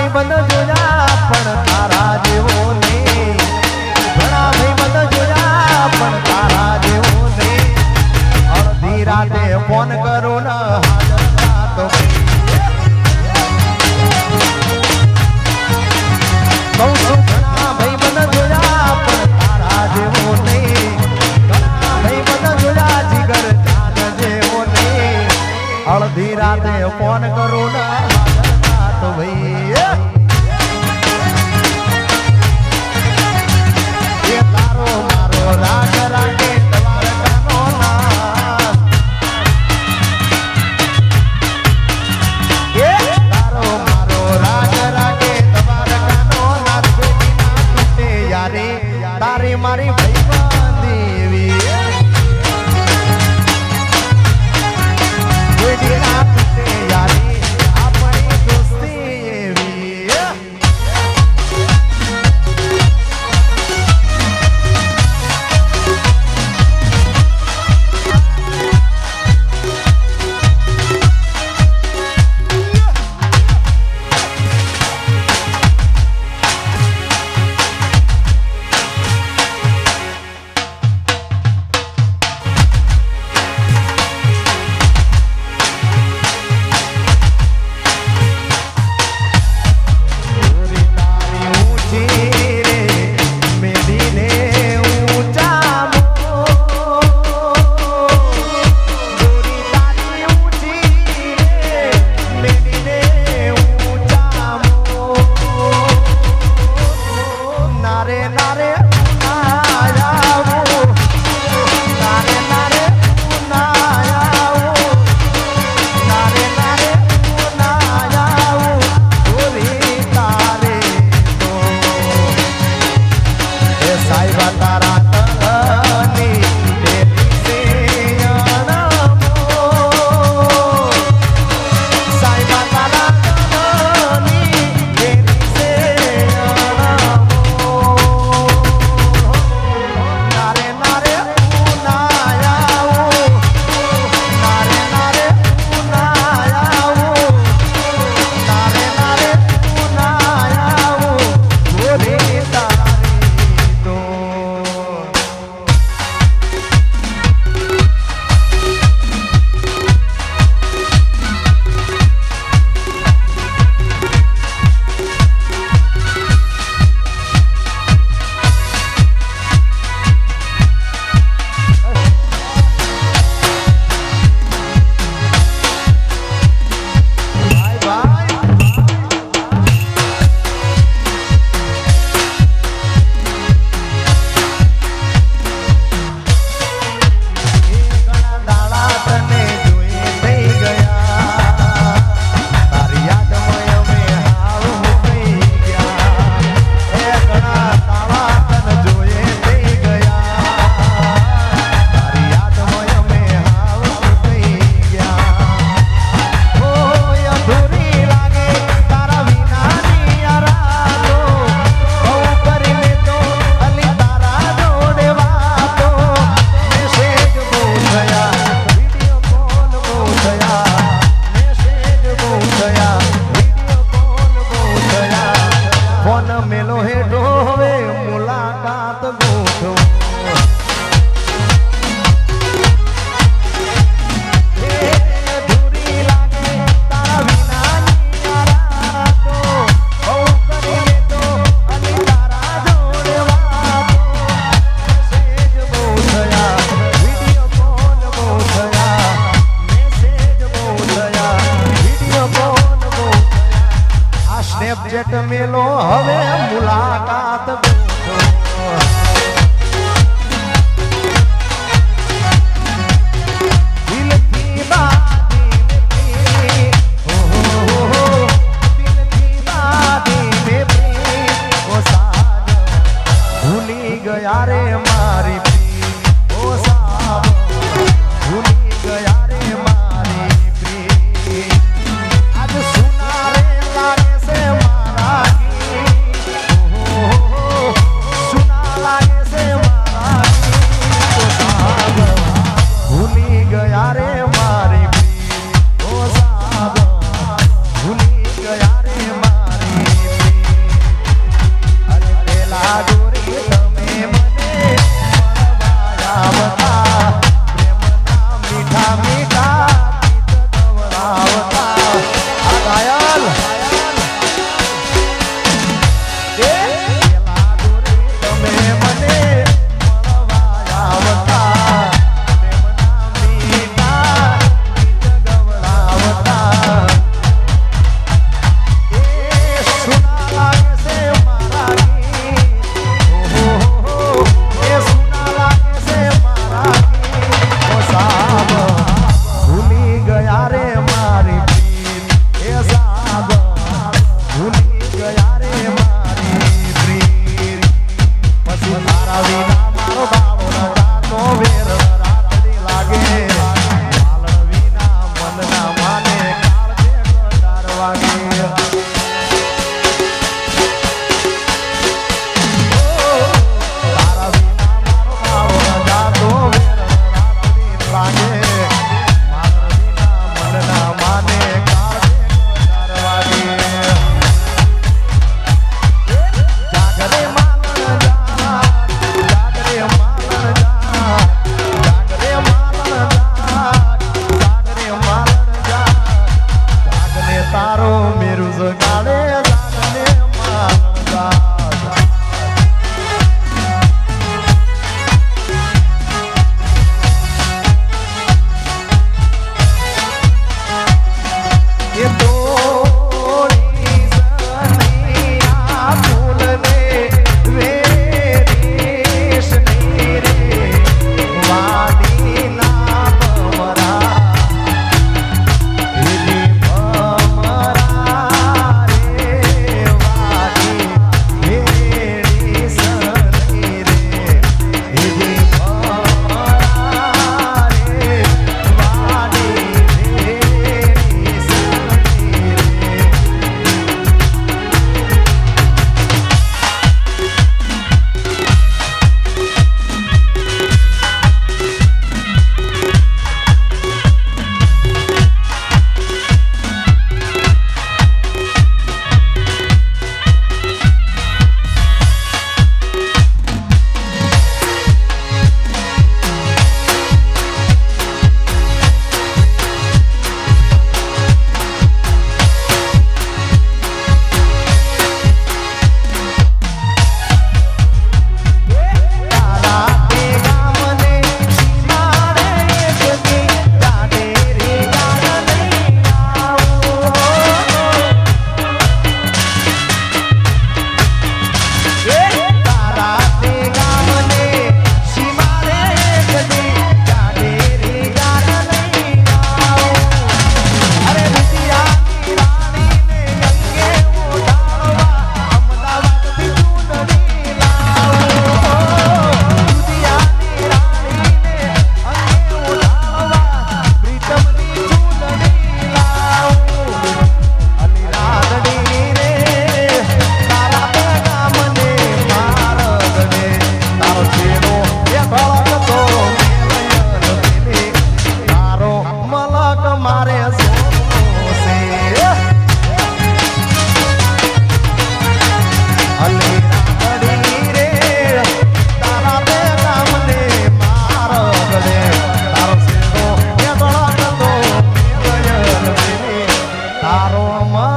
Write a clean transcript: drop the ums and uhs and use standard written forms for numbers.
ભાઈ બંધ જોયા પણ તારા જેવો નહીં. ઘણા ભાઈ બંધ જોયા પણ તારા જેવો નહીં. અડધી રાતે ફોન કરું ને હાજર તો કહું છું ઘણા ભાઈ બંધ જોયા પણ તારા જેવો નહીં. ઘણા ભાઈ બંધ જોયા જીગર ચાંદ જેવો નહીં. અડધી રાતે ફોન કરું ને હાજર તો ભાઈ એ તારો મારો રાગ રાગે દ્વારકાનો નાથ. એ તારો મારો રાગ રાગે દ્વારકાનો નાથ. કોઈ ના તૂટે યારી તારી મારી ભાઈબંધી એવી. કોઈ ના તૂટે યારી આપણી દોસ્તી એવી. સ્નેપચેટ મેલો હવે મુલાકાત ભૂલી ગયા રે મારી પ્રીત ઓ સાબ ભૂલી ગયા રે મારી પ્રીત આજ સુના રે લાગે છે મારા ગીત તારો મન